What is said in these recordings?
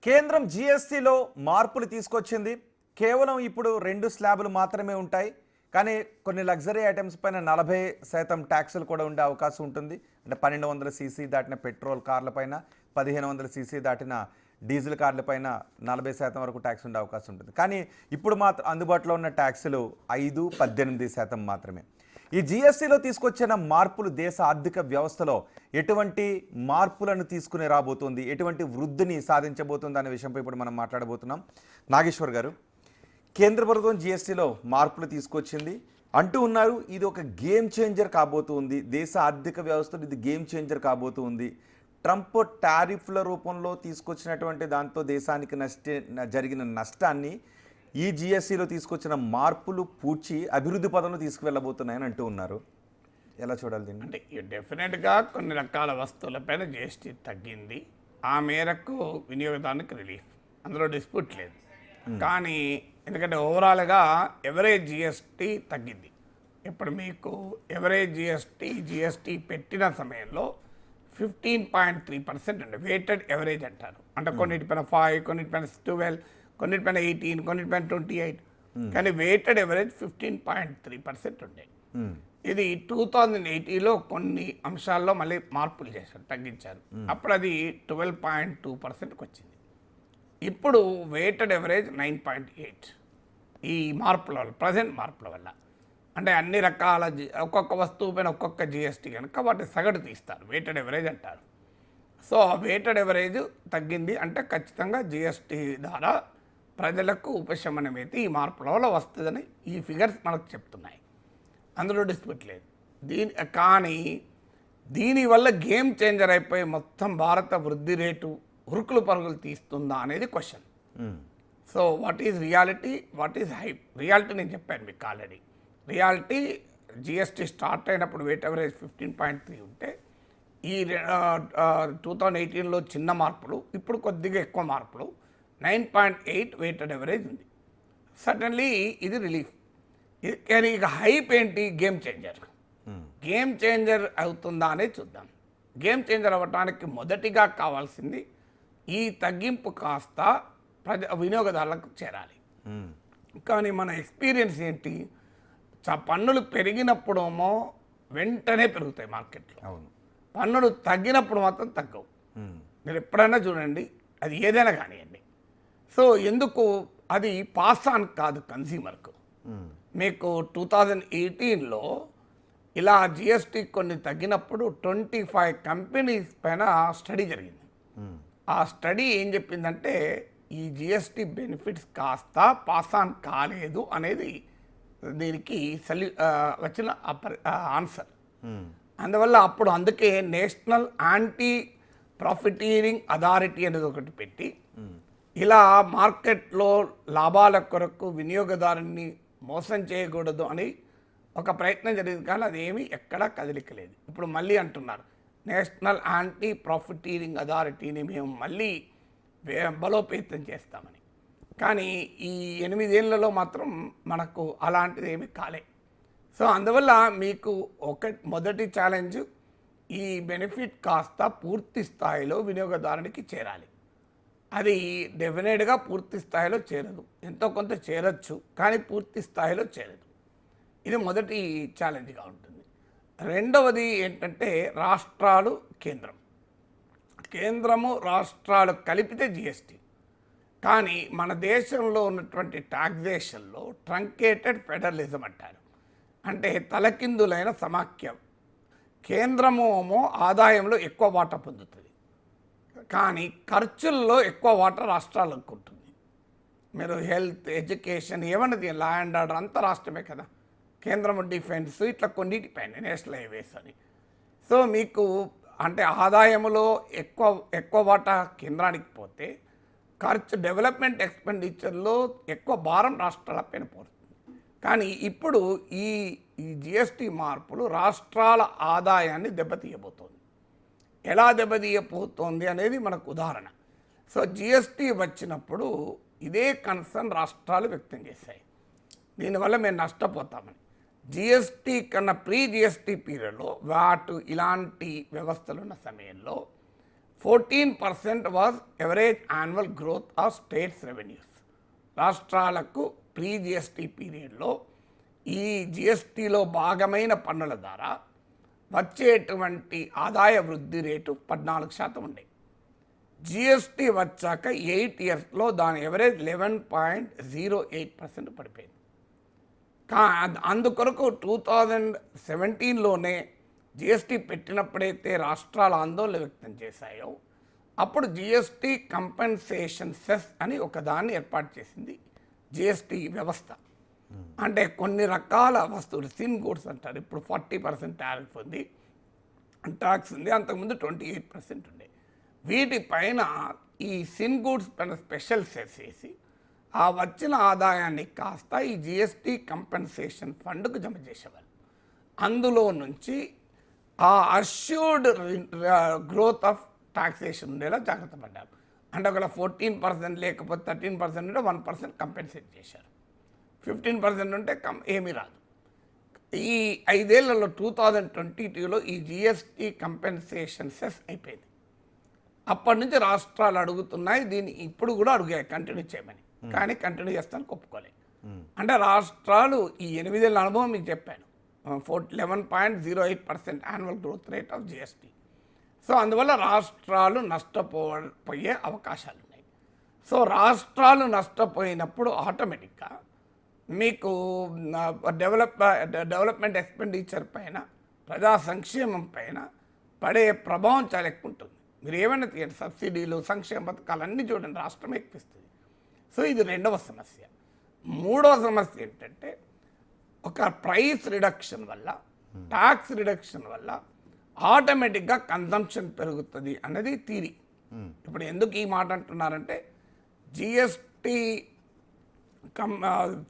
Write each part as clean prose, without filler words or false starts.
కేంద్రం జీఎస్టీలో మార్పులు తీసుకొచ్చింది. కేవలం ఇప్పుడు 2 స్లాబులు మాత్రమే ఉంటాయి. కానీ కొన్ని లగ్జరీ ఐటమ్స్ పైన 40% ట్యాక్సులు కూడా ఉండే అవకాశం ఉంటుంది. అంటే 1200 సీసీ దాటిన పెట్రోల్ కార్లపైన, 1500 సీసీ దాటిన డీజిల్ కార్లపైన 40% వరకు ట్యాక్స్ ఉండే అవకాశం ఉంటుంది. కానీ ఇప్పుడు మాత్రం అందుబాటులో ఉన్న ట్యాక్సులు 5-18% మాత్రమే. ఈ జీఎస్టీలో తీసుకొచ్చిన మార్పులు దేశ ఆర్థిక వ్యవస్థలో ఎటువంటి మార్పులను తీసుకుని రాబోతుంది, ఎటువంటి వృద్ధిని సాధించబోతుంది అనే విషయంపై ఇప్పుడు మనం మాట్లాడబోతున్నాం. నాగేశ్వర్ గారు, కేంద్ర ప్రభుత్వం జీఎస్టీలో మార్పులు తీసుకొచ్చింది అంటూ ఉన్నారు. ఇది ఒక గేమ్ చేంజర్ కాబోతుంది, దేశ ఆర్థిక వ్యవస్థలో ఇది గేమ్ చేంజర్ కాబోతుంది. ట్రంప్ టారిఫ్ల రూపంలో తీసుకొచ్చినటువంటి దాంతో దేశానికి జరిగిన నష్టాన్ని ఈ జీఎస్టీలో తీసుకొచ్చిన మార్పులు పూడ్చి అభివృద్ధి పదంలో తీసుకువెళ్ళబోతున్నాయని అంటూ ఉన్నారు. ఎలా చూడాలి దీన్ని? అంటే డెఫినెట్గా కొన్ని రకాల వస్తువులపైన జిఎస్టీ తగ్గింది. ఆ మేరకు వినియోగదారునికి రిలీఫ్, అందులో డిస్ప్యూట్ లేదు. కానీ ఎందుకంటే ఓవరాల్గా ఎవరేజ్ జిఎస్టీ తగ్గింది. ఇప్పుడు మీకు ఎవరేజ్ జిఎస్టీ పెట్టిన సమయంలో 15.3% ఉండే వెయిటెడ్ ఎవరేజ్ అంటారు. అంటే కొన్నిటిపైన 5, కొన్నిటిపైన 12, కొన్నిటిపైన 18, కొన్నిటిపైన 28. కానీ వెయిటెడ్ ఎవరేజ్ 15.3% ఉండే. ఇది 2080లో కొన్ని అంశాల్లో మళ్ళీ మార్పులు చేశారు, తగ్గించారు. అప్పుడు అది 12.2%కి వచ్చింది. ఇప్పుడు వెయిటెడ్ ఎవరేజ్ 9.8. ఈ మార్పుల వల్ల, ప్రజెంట్ మార్పుల వల్ల, అంటే అన్ని రకాల ఒక్కొక్క వస్తువు పైన ఒక్కొక్క జిఎస్టీ కనుక వాటి సగటు తీస్తారు, వెయిటెడ్ ఎవరేజ్ అంటారు. సో ఆ వెయిటెడ్ ఎవరేజ్ తగ్గింది అంటే ఖచ్చితంగా జిఎస్టీ ద్వారా ప్రజలకు ఉపశమనం అయితే ఈ మార్పుల వల్ల వస్తుందని ఈ ఫిగర్స్ మనకు చెప్తున్నాయి. అందులో డిస్ప్యూట్ లేదు. కానీ దీనివల్ల గేమ్ చేంజర్ అయిపోయి మొత్తం భారత వృద్ధి రేటు ఉరుకులు పరుగులు తీస్తుందా అనేది question. So what is reality, what is hype? Reality నేను చెప్పాను మీకు ఆల్రెడీ. రియాలిటీ జిఎస్టీ స్టార్ట్ అయినప్పుడు వెయిట్ ఎవరేజ్ 15.3 ఉంటే ఈ 2018లో చిన్న మార్పులు, ఇప్పుడు కొద్దిగా ఎక్కువ మార్పులు 9.8 వెయిటెడ్ ఎవరేజ్ ఉంది. సడన్లీ ఇది రిలీఫ్. కానీ ఇక హైప్ ఏంటి? Game changer. గేమ్ చేంజర్ అవుతుందా అనేది చూద్దాం. గేమ్ చేంజర్ అవ్వటానికి మొదటిగా కావాల్సింది ఈ తగ్గింపు కాస్త వినియోగదారులకు చేరాలి. కానీ మన ఎక్స్పీరియన్స్ ఏంటి? పన్నులు పెరిగినప్పుడేమో వెంటనే పెరుగుతాయి మార్కెట్లో, పన్నులు తగ్గినప్పుడు మాత్రం తగ్గవు. మీరు ఎప్పుడైనా చూడండి, అది ఏదైనా కానివ్వండి. సో ఎందుకు అది పాస్ ఆన్ కాదు కన్స్యూమర్కు. మీకు 2018లో ఇలా జిఎస్టీ కొన్ని తగ్గినప్పుడు 25 కంపెనీస్ పైన స్టడీ జరిగింది. ఆ స్టడీ ఏం చెప్పిందంటే ఈ జిఎస్టీ బెనిఫిట్స్ కాస్త పాస్ ఆన్ కాలేదు అనేది దీనికి వచ్చిన ఆన్సర్. అందువల్ల అప్పుడు అందుకే నేషనల్ యాంటీ ప్రాఫిటీరింగ్ అథారిటీ అనేది ఒకటి పెట్టి ఇలా మార్కెట్లో లాభాల కొరకు వినియోగదారుని మోసం చేయకూడదు అని ఒక ప్రయత్నం జరిగింది. కానీ అదేమీ ఎక్కడా కదలికలేదు. ఇప్పుడు మళ్ళీ అంటున్నారు నేషనల్ యాంటీ ప్రాఫిటీరింగ్ అథారిటీని మేము మళ్ళీ బలోపేతం చేస్తామని. కానీ ఈ 8 ఏళ్లలో మాత్రం మనకు అలాంటిది ఏమీ కాలే. సో అందువల్ల మీకు మొదటి ఛాలెంజ్ ఈ బెనిఫిట్ కాస్త పూర్తి స్థాయిలో వినియోగదారునికి చేరాలి. అది డెఫినెట్గా పూర్తి స్థాయిలో చేరదు, ఎంతో కొంత చేరచ్చు, కానీ పూర్తి స్థాయిలో చేరదు. ఇది మొదటి ఛాలెంజ్గా ఉంటుంది. రెండవది ఏంటంటే రాష్ట్రాలు, కేంద్రము రాష్ట్రాలు కలిపితే జిఎస్టీ. కానీ మన దేశంలో ఉన్నటువంటి టాక్సేషన్లో ట్రంకేటెడ్ ఫెడరలిజం అంటారు. అంటే తలకిందులైన సమాఖ్యం. కేంద్రమేమో ఆదాయంలో ఎక్కువ వాటా పొందుతుంది, కానీ ఖర్చుల్లో ఎక్కువ వాటా రాష్ట్రాలకు ఉంటుంది. మీరు హెల్త్, ఎడ్యుకేషన్, ఏమన్నది లా అండ్ ఆర్డర్ అంతా రాష్ట్రమే కదా. కేంద్రము డిఫెన్స్, ఇట్లా కొన్నిటిపైన నేషనల్ హైవేస్ అని. సో మీకు అంటే ఆదాయంలో ఎక్కువ వాటా కేంద్రానికి పోతే ఖర్చు, డెవలప్మెంట్ ఎక్స్పెండిచర్లో ఎక్కువ భారం రాష్ట్రాలపైన పడుతుంది. కానీ ఇప్పుడు ఈ జిఎస్టీ మార్పులు రాష్ట్రాల ఆదాయాన్ని దెబ్బతీయబోతోంది. ఎలా దెబ్బతీయబోతోంది అనేది మనకు ఉదాహరణ. సో జిఎస్టీ వచ్చినప్పుడు ఇదే కన్సర్న్ రాష్ట్రాలు వ్యక్తం చేశాయి, దీనివల్ల మేము నష్టపోతామని. జిఎస్టీ కన్నా ప్రీ జిఎస్టీ పీరియడ్లో ఇలాంటి వ్యవస్థలు ఉన్న సమయంలో 14% was average annual growth of states revenues. రాష్ట్రాలకు ప్రీ జిఎస్టీ పీరియడ్లో ఈ జిఎస్టీలో భాగమైన పన్నుల ద్వారా వచ్చేటువంటి ఆదాయ వృద్ధి రేటు 14% ఉండే. జిఎస్టీ వచ్చాక 8 ఇయర్స్లో దాని ఎవరేజ్ 11.08% పడిపోయింది. అందుకొరకు 2017లోనే జిఎస్టీ పెట్టినప్పుడైతే రాష్ట్రాలు ఆందోళన వ్యక్తం చేశాయో అప్పుడు జిఎస్టీ కంపెన్సేషన్ సెస్ అని ఒకదాన్ని ఏర్పాటు చేసింది జిఎస్టీ వ్యవస్థ. అంటే కొన్ని రకాల వస్తువులు సిన్ గూడ్స్ అంటారు, ఇప్పుడు 40% టారిఫ్ ఉంది, ట్యాక్స్ ఉంది, అంతకుముందు 28% ఉండే. వీటిపైన ఈ సిన్ గూడ్స్ పైన స్పెషల్ సెస్ వేసి ఆ వచ్చిన ఆదాయాన్ని కాస్త ఈ జిఎస్టీ కంపెన్సేషన్ ఫండ్కు జమ చేసేవాళ్ళు. అందులో నుంచి ఆ అష్యూర్డ్ గ్రోత్ ఆఫ్ టాక్సేషన్ ఉండేలా జాగ్రత్త పడ్డారు. అంటే ఒకవేళ 14% లేకపోతే 13% ఉంటే 1% కంపెన్సేట్ చేశారు, 15% ఉంటే ఏమీ రాదు. ఈ 5 ఏళ్లలో 2022లో ఈ జిఎస్టీ కంపెన్సేషన్ సెస్ అయిపోయింది. అప్పటి నుంచి రాష్ట్రాలు అడుగుతున్నాయి, దీన్ని ఇప్పుడు కూడా అడిగాయి కంటిన్యూ చేయమని, కానీ కంటిన్యూ చేస్తానికి ఒప్పుకోలేదు. అంటే రాష్ట్రాలు ఈ 8 ఏళ్ళ అనుభవం మీకు చెప్పాను, 11.08% annual growth rate of GST. So అందువల్ల రాష్ట్రాలు నష్టపోయే అవకాశాలు ఉన్నాయి. సో రాష్ట్రాలు నష్టపోయినప్పుడు ఆటోమేటిక్గా మీకు డెవలప్మెంట్ ఎక్స్పెండిచర్ పైన, ప్రజా సంక్షేమం పైన పడే ప్రభావం చాలా ఎక్కువ ఉంటుంది. మీరు ఏమైనా తీయండి, సబ్సిడీలు, సంక్షేమ పథకాలు అన్నీ చూడండి, రాష్ట్రం ఎక్కిస్తుంది. సో ఇది రెండవ సమస్య. మూడవ సమస్య ఏంటంటే ఒక ప్రైస్ రిడక్షన్ వల్ల, ట్యాక్స్ రిడక్షన్ వల్ల ఆటోమేటిక్గా కన్జంప్షన్ పెరుగుతుంది అన్నది థియరీ. ఇప్పుడు ఎందుకు ఈ మాట అంటున్నారంటే జిఎస్టీ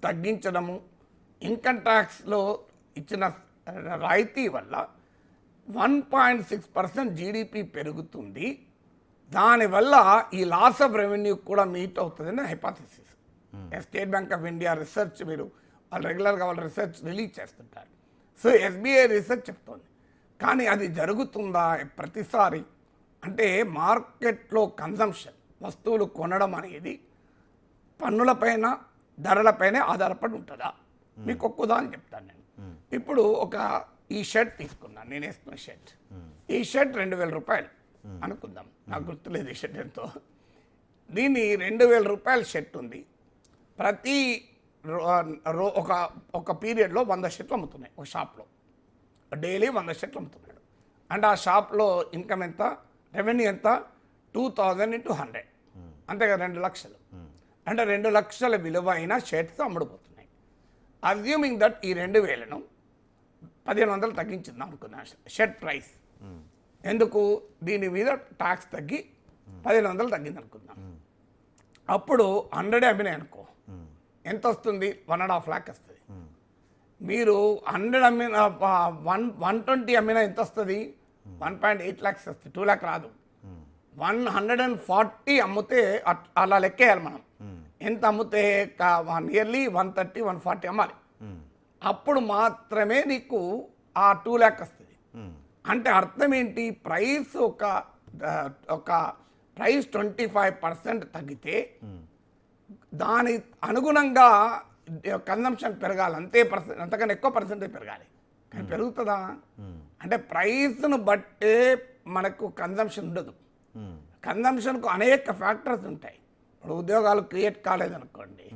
తగ్గించడము, ఇన్కమ్ ట్యాక్స్లో ఇచ్చిన రాయితీ వల్ల 1.6% జీడిపి పెరుగుతుంది, దానివల్ల ఈ లాస్ ఆఫ్ రెవెన్యూ కూడా మీట్ అవుతుందని hypothesis. State bank of India research, మీరు వాళ్ళు రెగ్యులర్గా వాళ్ళ రీసెర్చ్ రిలీజ్ చేస్తుంటారు. సో ఎస్బీఐ రీసెర్చ్ చెప్తోంది. కానీ అది జరుగుతుందా ప్రతిసారి అంటే మార్కెట్లో కన్జంప్షన్, వస్తువులు కొనడం అనేది పన్నులపైన, ధరలపైనే ఆధారపడి ఉంటుందా? మీకు ఒక్క ఉదాహరణ చెప్తాను నేను. ఇప్పుడు ఈ షర్ట్ తీసుకున్నాను, నేను వేసుకున్న షర్ట్. ఈ షర్ట్ 2000 రూపాయలు అనుకుందాం, నాకు గుర్తులేదు ఈ షర్ట్ ఎంతో. దీన్ని 2000 రూపాయల షర్ట్ ఉంది. ప్రతి ఒక పీరియడ్లో 100 షర్ట్లు అమ్ముతున్నాయి ఒక షాప్లో, డైలీ 100 షర్ట్లు అమ్ముతున్నాడు. అంటే ఆ షాప్లో ఇన్కమ్ ఎంత, రెవెన్యూ ఎంత? 2000 × 100, అంతేగా 2 లక్షలు. అంటే 2 లక్షల విలువైన షర్ట్స్ అమ్ముడుపోతున్నాయి. అజ్యూమింగ్ దట్ ఈ 2000ను 1500 తగ్గించింది అనుకున్నా షర్ట్ ప్రైస్. ఎందుకు? దీని మీద ట్యాక్స్ తగ్గి 1500 తగ్గింది అనుకుందాం. అప్పుడు 100 అమ్మినాయి అనుకో, ఎంత వస్తుంది? 1.5 lakh వస్తుంది. మీరు 100 అమ్మిన 120 అమ్మినా ఎంత వస్తుంది? 1.8 lakhs వస్తుంది, 2 lakh రాదు. 140 అమ్మితే అలా లెక్కేయాలి మనం. ఎంత అమ్మితే నియర్లీ 130, 140 అమ్మాలి. అప్పుడు మాత్రమే నీకు ఆ 2 lakh వస్తుంది. అంటే అర్థం ఏంటి? ప్రైస్ ఒక ప్రైస్ 25% తగ్గితే దాని అనుగుణంగా కన్జంప్షన్ పెరగాలి, అంతకన్నా ఎక్కువ పర్సెంటేజ్ పెరగాలి. కానీ పెరుగుతుందా? అంటే ప్రైస్ను బట్టే మనకు కన్జంప్షన్ ఉండదు. కన్జంప్షన్కు అనేక ఫ్యాక్టర్స్ ఉంటాయి. ఇప్పుడు ఉద్యోగాలు క్రియేట్ కాలేదనుకోండి,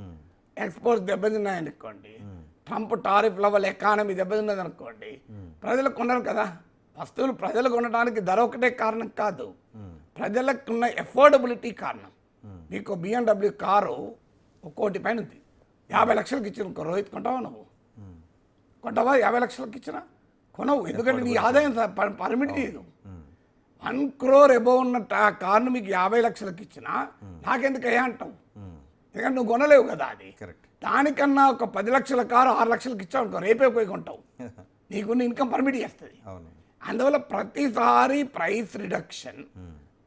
ఎక్స్పోర్ట్స్ దెబ్బతిన్నాయనుకోండి, ట్రంప్ టారిఫ్ లెవెల్ ఎకానమీ దెబ్బతిన్నది అనుకోండి, ప్రజలు కొనరు కదా. వస్తువులు ప్రజలు కొనడానికి ధర ఒకటే కారణం కాదు, ప్రజలకు ఉన్న ఎఫోర్డబిలిటీ కారణం. మీకు BMW కారు 1 కోటి పైన ఉంది, 50 లక్షలకు ఇచ్చిన రోహిత్ కొంటావా? నువ్వు కొంటావా? 50 లక్షలకు ఇచ్చినా కొనవు, ఎందుకంటే నీ ఆదాయం పర్మిట్ చేయదు. 1 crore అబోవ్ ఉన్న కార్ను మీకు 50 లక్షలకు ఇచ్చినా నాకెందుకు అయ్యా అంటావు, ఎందుకంటే నువ్వు కొనలేవు కదా. అది దానికన్నా ఒక 10 లక్షల కారు 6 లక్షలకు ఇచ్చావు అనుకో, రేపే పోయి కొంటావు, నీకున్న ఇన్కమ్ పర్మిట్ చేస్తుంది. అందువల్ల ప్రతిసారి price reduction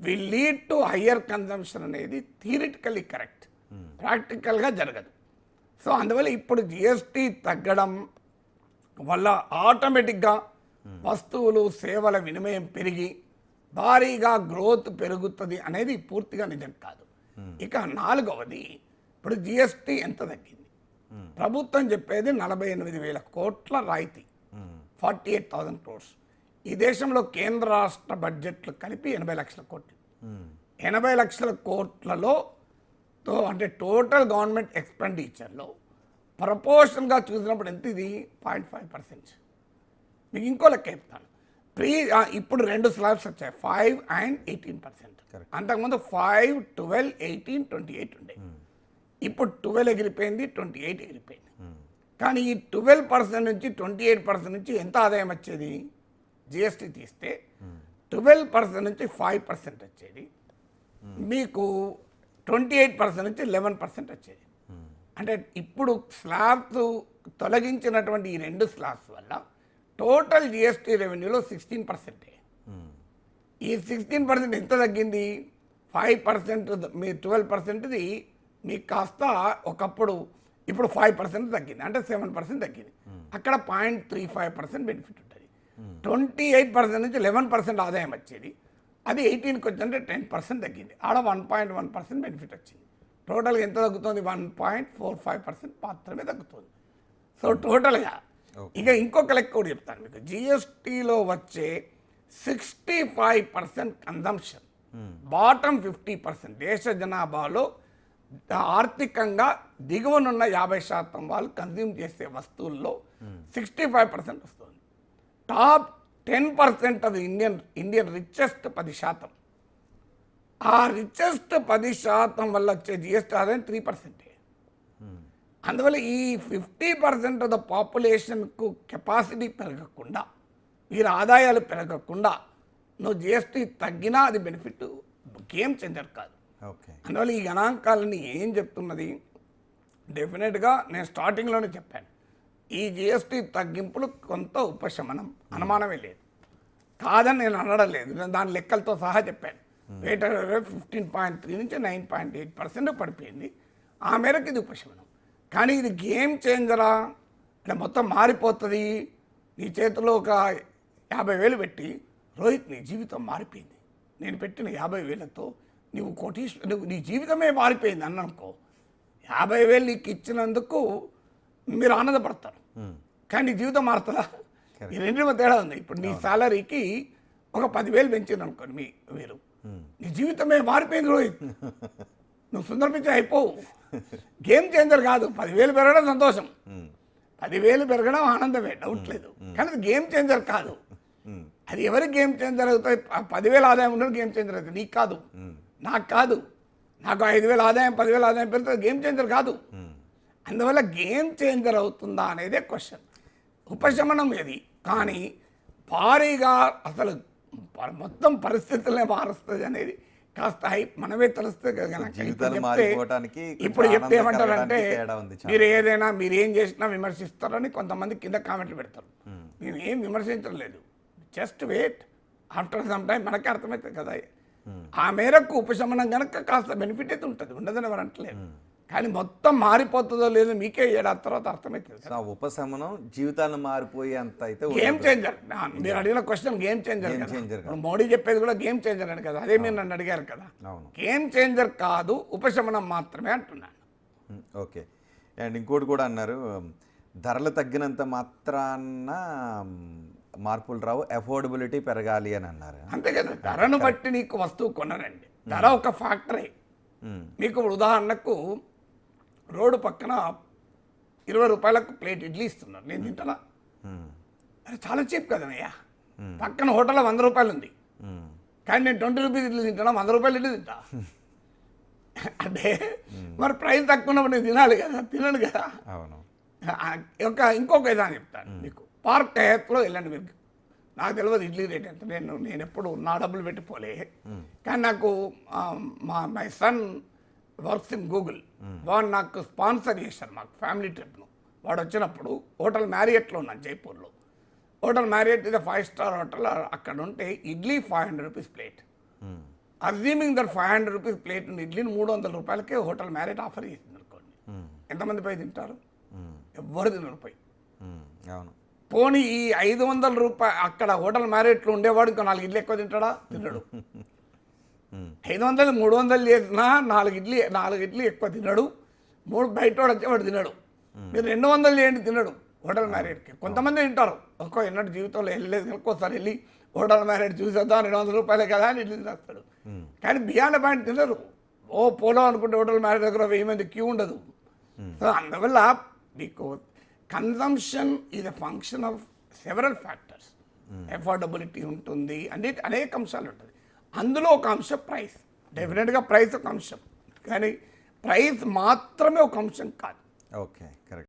will lead to higher consumption అనేది థియరిటికల్లీ కరెక్ట్, ప్రాక్టికల్గా జరగదు. సో అందువల్ల ఇప్పుడు జిఎస్టీ తగ్గడం వల్ల ఆటోమేటిక్గా వస్తువులు, సేవల వినిమయం పెరిగి భారీగా గ్రోత్ పెరుగుతుంది అనేది పూర్తిగా నిజం కాదు. ఇక 4వది, ఇప్పుడు జిఎస్టీ ఎంత తగ్గింది? ప్రభుత్వం చెప్పేది 48,000 కోట్ల రాయితీ, 48,000 crores. ఈ దేశంలో కేంద్ర రాష్ట్ర బడ్జెట్లు కలిపి 80 లక్షల కోట్లు. 80 లక్షల కోట్లలో అంటే టోటల్ గవర్నమెంట్ ఎక్స్పెండిచర్లో ప్రపోర్షన్గా చూసినప్పుడు ఎంత ఇది? 0.5%. మీకు ఇంకో లెక్క చెప్తాను. ఇప్పుడు 2 స్లాబ్స్ వచ్చాయి, 5 and 18%. అంతకుముందు 5, 12, 18, 28 ఉండే. ఇప్పుడు 12 ఎగిరిపోయింది, 28 ఎగిరిపోయింది. కానీ ఈ 12% నుంచి 28% నుంచి ఎంత ఆదాయం వచ్చేది? జిఎస్టీ తీస్తే 12% నుంచి 5% వచ్చేది, మీకు 28% నుంచి 11% వచ్చేది. అంటే ఇప్పుడు స్లాబ్స్ తొలగించినటువంటి ఈ 2 స్లాబ్స్ వల్ల టోటల్ జిఎస్టీ రెవెన్యూలో 16%. ఈ 16% ఎంత తగ్గింది? 5% మీ 12%ది మీకు కాస్త ఒకప్పుడు ఇప్పుడు 5% తగ్గింది, అంటే 7% తగ్గింది. అక్కడ 0.35% బెనిఫిట్ ఉంటుంది. 28% నుంచి 11% ఆదాయం వచ్చేది, అది 18కి వచ్చిందంటే 10% తగ్గింది. ఆడ 1.1% బెనిఫిట్ వచ్చింది. టోటల్గా ఎంత తగ్గుతుంది? 1.45% మాత్రమే తగ్గుతుంది. సో టోటల్గా ఇక ఇంకొక లెక్క కూడా చెప్తాను మీకు. జిఎస్టీలో వచ్చే 65% కన్జంప్షన్, బాటమ్ 50%, దేశ జనాభాలో ఆర్థికంగా దిగువనున్న 50% వాళ్ళు కన్జ్యూమ్ చేసే వస్తువుల్లో 65% వస్తుంది. టాప్ 10% అది ఇండియన్ రిచెస్ట్ 10%. ఆ రిచెస్ట్ 10% వల్ల వచ్చే జిఎస్టీ ఆదాయం 3%. అందువల్ల ఈ 50% ఆఫ్ ద పాపులేషన్కు కెపాసిటీ పెరగకుండా, వీరి ఆదాయాలు పెరగకుండా నువ్వు జిఎస్టీ తగ్గినా అది బెనిఫిట్, గేమ్ చేంజర్ కాదు. అందువల్ల ఈ గణాంకాలని ఏం చెప్తున్నది? డెఫినెట్గా నేను స్టార్టింగ్లోనే చెప్పాను, ఈ జిఎస్టీ తగ్గింపులు కొంత ఉపశమనం, అనుమానమే లేదు. కాదని నేను అనడం లేదు, నేను దాని లెక్కలతో సహా చెప్పాను. వేటర్ 15.3 నుంచి 9.8% పడిపోయింది. ఆ మేరకు ఇది ఉపశమనం. కానీ ఇది గేమ్ చేంజరా? అంటే మొత్తం మారిపోతుంది. నీ చేతిలో ఒక 50,000 పెట్టి, రోహిత్ నీ జీవితం మారిపోయింది, నేను పెట్టిన 50,000తో నువ్వు నువ్వు నీ జీవితమే మారిపోయింది అన్ననుకో, 50,000 నీకు ఇచ్చినందుకు మీరు ఆనందపడతారు, కానీ నీ జీవితం మారుతుందా? ఈ రెండింటి మధ్య తేడా ఉంది. ఇప్పుడు నీ సాలరీకి ఒక 10,000 పెంచింది అనుకోండి మీరు, నీ జీవితమే మారిపోయింది రోహిత్, నువ్వు సుందరపించి అయిపోవు. గేమ్ చేంజర్ కాదు. 10,000 పెరగడం సంతోషం, 10,000 పెరగడం ఆనందమే, డౌట్ లేదు. కానీ అది గేమ్ చేంజర్ కాదు. అది ఎవరికి గేమ్ చేంజర్ అవుతాయి? 10,000 ఆదాయం ఉండడం గేమ్ చేంజర్ అవుతుంది. నీకు కాదు, నాకు కాదు. నాకు 5,000 ఆదాయం, 10,000 ఆదాయం పెరుగుతుంది, గేమ్ చేంజర్ కాదు. అందువల్ల గేమ్ చేంజర్ అవుతుందా అనేదే క్వశ్చన్. ఉపశమనం ఏది? కానీ భారీగా అసలు మొత్తం పరిస్థితులనే మారుస్తుంది అనేది కాస్త మనమే తెలుస్తుంది కదా. ఇప్పుడు చెప్తే ఏమంటారంటే, మీరు ఏదైనా మీరు ఏం చేసినా విమర్శిస్తారని కొంతమంది కింద కామెంట్లు పెడతారు. మేము ఏం విమర్శించలేదు, just wait, after some time మనకే అర్థమవుతుంది కదా. ఆ మేరకు ఉపశమనం కనుక కాస్త బెనిఫిట్ అయితే ఉంటుంది, ఉండదని ఎవరు అంటలేదు. కానీ మొత్తం మారిపోతుందో లేదో మీకే ఏడాది తర్వాత అర్థమవుతుంది. ఉపశమనం జీవితాలు మారిపోయేంత అయితే గేమ్ చేంజర్. మీరు అడిగిన క్వశ్చన్ గేమ్ చేంజర్. మోడీ చెప్పేది కూడా గేమ్ చేంజర్ అని కదా, అదే మీరు నన్ను అడిగారు కదా. గేమ్ చేంజర్ కాదు, ఉపశమనం మాత్రమే అంటున్నాను. ఓకే. అండ్ ఇంకోటి కూడా అన్నారు, ధరలు తగ్గినంత మాత్రాన మార్పులు రావు, అఫోర్డబిలిటీ పెరగాలి అని అన్నారు. అంతే కదా, ధరను బట్టి నీకు వస్తువు కొనరండి, ధర ఒక ఫ్యాక్టరీ. మీకు ఉదాహరణకు రోడ్డు పక్కన 20 రూపాయలకు ప్లేట్ ఇడ్లీ ఇస్తున్నారు, నేను తింటానా? అది చాలా చీప్ కదనయ్యా. పక్కన హోటల్లో 100 రూపాయలు ఉంది, కానీ నేను 20 రూపీస్ ఇడ్లీ తింటానా, 100 రూపాయలు ఇడ్లీ తింటా. అంటే మరి ప్రైస్ తక్కువ ఉన్నప్పుడు నేను తినాలి కదా, తినను కదా. ఇంకొక విధానం చెప్తాను మీకు. పార్క్ హయాత్లో వెళ్ళండి మీరు, నాకు తెలియదు ఇడ్లీ రేట్ ఎంత, నేను ఎప్పుడు నా డబ్బులు పెట్టిపోలే. కానీ నాకు my son works in Google, వాడు నాకు స్పాన్సర్ చేశారు మాకు ఫ్యామిలీ ట్రిప్ను. వాడు వచ్చినప్పుడు హోటల్ మ్యారియట్లో ఉన్నాను జైపూర్లో. హోటల్ మ్యారియట్ ఇది 5 స్టార్ హోటల్. అక్కడ ఉంటే idli 500 rupees plate. Assuming that 500 rupees plate ఉన్న ఇడ్లీని 300 రూపాయలకే హోటల్ మ్యారియట్ ఆఫర్ చేసింది అనుకోండి. ఎంతమంది పై తింటారు? ఎవ్వరు తినరు పై. అవును. పోనీ ఈ 500 రూపాయలు అక్కడ హోటల్ మ్యారేట్లో ఉండేవాడు ఇంకా 4 ఇడ్లీ ఎక్కువ తింటాడా? తినడు. 500 300 చేసినా 4 ఇడ్లీ ఎక్కువ తినడు. 3 బయట వాడు వచ్చేవాడు తినడు. మీరు 200 చేయండి తినడు హోటల్ మ్యారేజ్కి. కొంతమంది తింటారు, ఒక్కో ఎన్నటి జీవితంలో వెళ్ళలేదు ఒక్కోసారి వెళ్ళి హోటల్ మ్యారేజ్ చూసేద్దాం 200 రూపాయలే కదా అని ఇడ్లీ తినేస్తాడు. కానీ బియాండ్ పాయింట్ తినరు. ఓ పోలో అనుకుంటే హోటల్ మ్యారేజ్ దగ్గర 1000 మంది క్యూ ఉండదు. సో అందువల్ల మీకు consumption is a function of several factors. Affordability ఉంటుంది, అనేక అంశాలు ఉంటుంది. అందులో ఒక అంశం ప్రైస్. డెఫినెట్గా ప్రైస్ ఒక అంశం, కానీ ప్రైస్ మాత్రమే ఒక అంశం కాదు. Okay, correct.